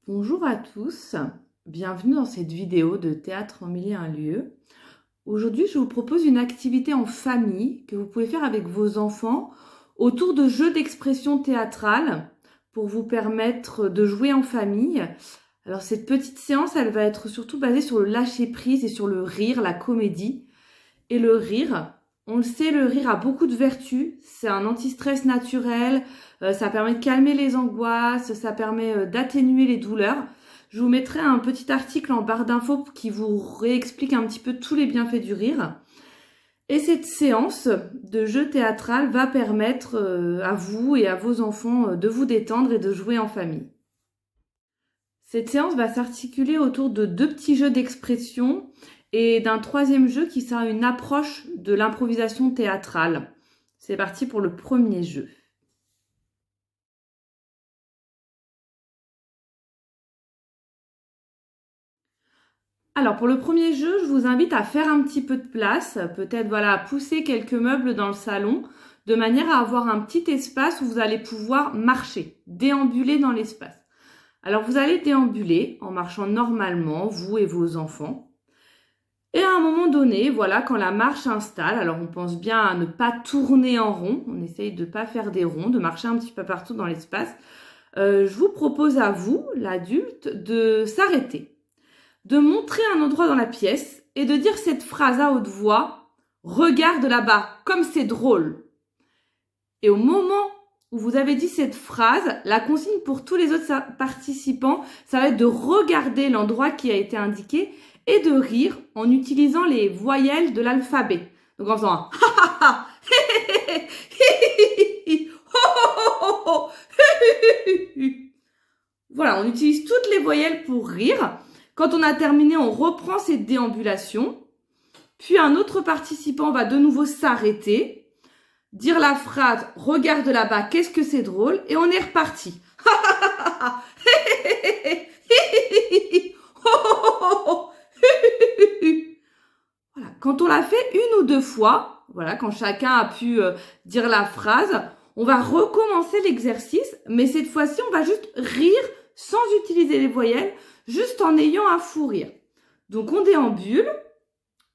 Bonjour à tous, bienvenue dans cette vidéo de Théâtre en mille et un lieux. Aujourd'hui, je vous propose une activité en famille que vous pouvez faire avec vos enfants autour de jeux d'expression théâtrale pour vous permettre de jouer en famille. Alors cette petite séance, elle va être surtout basée sur le lâcher-prise et sur le rire, la comédie. Et le rire, on le sait, le rire a beaucoup de vertus. C'est un anti-stress naturel, ça permet de calmer les angoisses, ça permet d'atténuer les douleurs. Je vous mettrai un petit article en barre d'infos qui vous réexplique un petit peu tous les bienfaits du rire. Et cette séance de jeu théâtral va permettre à vous et à vos enfants de vous détendre et de jouer en famille. Cette séance va s'articuler autour de 2 petits jeux d'expression et d'un 3e jeu qui sera une approche de l'improvisation théâtrale. C'est parti pour le premier jeu. Alors pour le premier jeu, je vous invite à faire un petit peu de place, peut-être à pousser quelques meubles dans le salon, de manière à avoir un petit espace où vous allez pouvoir marcher, déambuler dans l'espace. Alors vous allez déambuler en marchant normalement, vous et vos enfants. Et à un moment donné, quand la marche s'installe, alors on pense bien à ne pas tourner en rond, on essaye de ne pas faire des ronds, de marcher un petit peu partout dans l'espace. Je vous propose à vous, l'adulte, de s'arrêter, de montrer un endroit dans la pièce et de dire cette phrase à haute voix « Regarde là-bas, comme c'est drôle !» Et au moment où vous avez dit cette phrase, la consigne pour tous les autres participants, ça va être de regarder l'endroit qui a été indiqué et de rire en utilisant les voyelles de l'alphabet. Donc en faisant un ha ha ha, voilà, on utilise toutes les voyelles pour rire. Quand on a terminé, on reprend cette déambulation. Puis un autre participant va de nouveau s'arrêter, dire la phrase « Regarde là-bas, qu'est-ce que c'est drôle ?» et on est reparti. Voilà. Quand on l'a fait 1 ou 2 fois, quand chacun a pu dire la phrase, on va recommencer l'exercice, mais cette fois-ci, on va juste rire sans utiliser les voyelles, juste en ayant un fou rire. Donc on déambule,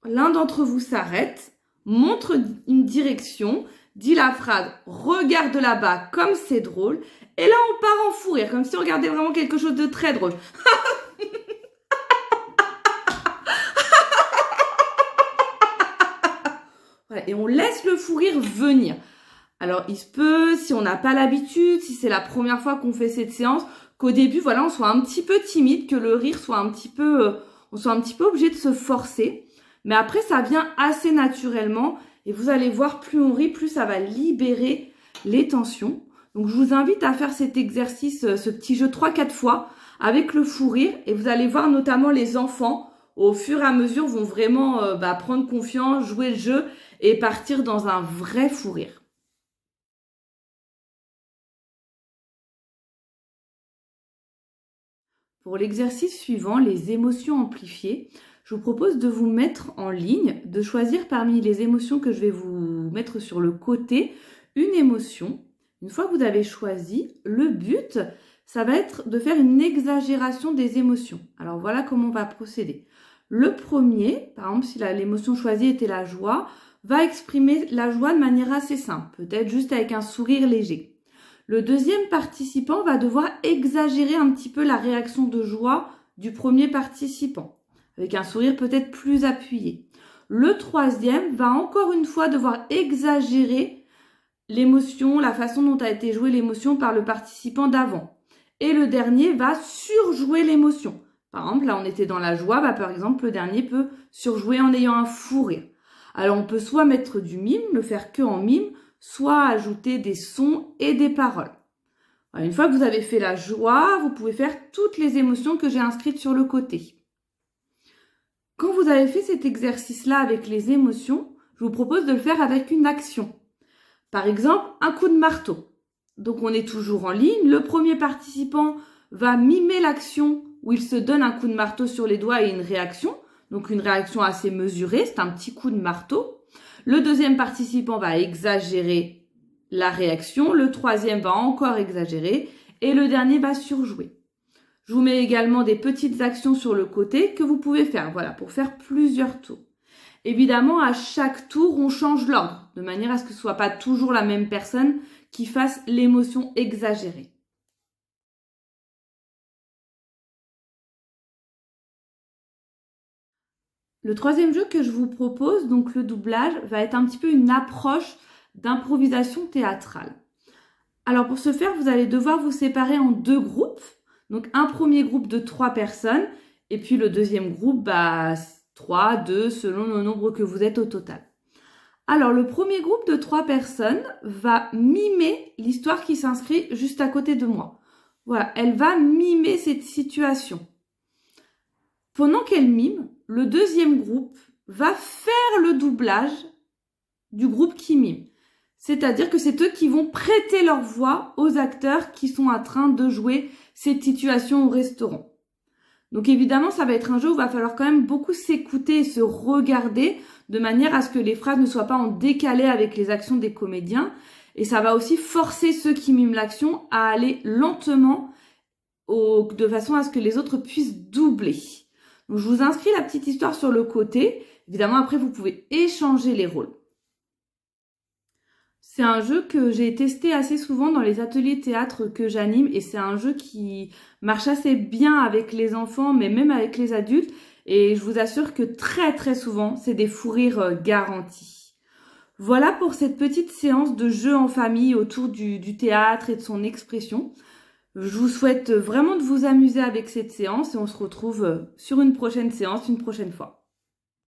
l'un d'entre vous s'arrête, montre une direction, dit la phrase « Regarde là-bas, comme c'est drôle », et là on part en fou rire, comme si on regardait vraiment quelque chose de très drôle. Voilà, et on laisse le fou rire venir. Alors il se peut, si on n'a pas l'habitude, si c'est la première fois qu'on fait cette séance, qu'au début, on soit un petit peu timide, que le rire soit on soit un petit peu obligé de se forcer. Mais après, ça vient assez naturellement et vous allez voir, plus on rit, plus ça va libérer les tensions. Donc, je vous invite à faire cet exercice, ce petit jeu 3-4 fois avec le fou rire et vous allez voir notamment les enfants, au fur et à mesure, vont vraiment prendre confiance, jouer le jeu et partir dans un vrai fou rire. Pour l'exercice suivant, les émotions amplifiées, je vous propose de vous mettre en ligne, de choisir parmi les émotions que je vais vous mettre sur le côté, une émotion. Une fois que vous avez choisi, le but, ça va être de faire une exagération des émotions. Alors voilà comment on va procéder. Le premier, par exemple, si l'émotion choisie était la joie, va exprimer la joie de manière assez simple, peut-être juste avec un sourire léger. Le deuxième participant va devoir exagérer un petit peu la réaction de joie du premier participant, avec un sourire peut-être plus appuyé. Le troisième va encore une fois devoir exagérer l'émotion, la façon dont a été jouée l'émotion par le participant d'avant. Et le dernier va surjouer l'émotion. Par exemple, là on était dans la joie, par exemple le dernier peut surjouer en ayant un fou rire. Alors on peut soit mettre du mime, le faire que en mime, soit ajouter des sons et des paroles. Une fois que vous avez fait la joie, vous pouvez faire toutes les émotions que j'ai inscrites sur le côté. Quand vous avez fait cet exercice-là avec les émotions, je vous propose de le faire avec une action. Par exemple, un coup de marteau. Donc on est toujours en ligne. Le premier participant va mimer l'action où il se donne un coup de marteau sur les doigts et une réaction. Donc une réaction assez mesurée, c'est un petit coup de marteau. Le deuxième participant va exagérer la réaction, le troisième va encore exagérer et le dernier va surjouer. Je Je vous mets également des petites actions sur le côté que vous pouvez faire, voilà, pour faire plusieurs tours. Évidemment, à chaque tour, on change l'ordre, de manière à ce que ce ne soit pas toujours la même personne qui fasse l'émotion exagérée. Le troisième jeu que je vous propose, donc le doublage, va être un petit peu une approche d'improvisation théâtrale. Alors pour ce faire, vous allez devoir vous séparer en 2 groupes. Donc un premier groupe de 3 personnes et puis le deuxième groupe, 3, 2, selon le nombre que vous êtes au total. Alors le premier groupe de 3 personnes va mimer l'histoire qui s'inscrit juste à côté de moi. Voilà, elle va mimer cette situation. Pendant qu'elle mime, le deuxième groupe va faire le doublage du groupe qui mime. C'est-à-dire que c'est eux qui vont prêter leur voix aux acteurs qui sont en train de jouer cette situation au restaurant. Donc évidemment, ça va être un jeu où il va falloir quand même beaucoup s'écouter et se regarder de manière à ce que les phrases ne soient pas en décalé avec les actions des comédiens. Et ça va aussi forcer ceux qui miment l'action à aller lentement de façon à ce que les autres puissent doubler. Donc je vous inscris la petite histoire sur le côté. Évidemment, après, vous pouvez échanger les rôles. C'est un jeu que j'ai testé assez souvent dans les ateliers théâtre que j'anime et c'est un jeu qui marche assez bien avec les enfants mais même avec les adultes et je vous assure que très très souvent c'est des fous rires garantis. Voilà pour cette petite séance de jeu en famille autour du théâtre et de son expression. Je vous souhaite vraiment de vous amuser avec cette séance et on se retrouve sur une prochaine séance une prochaine fois.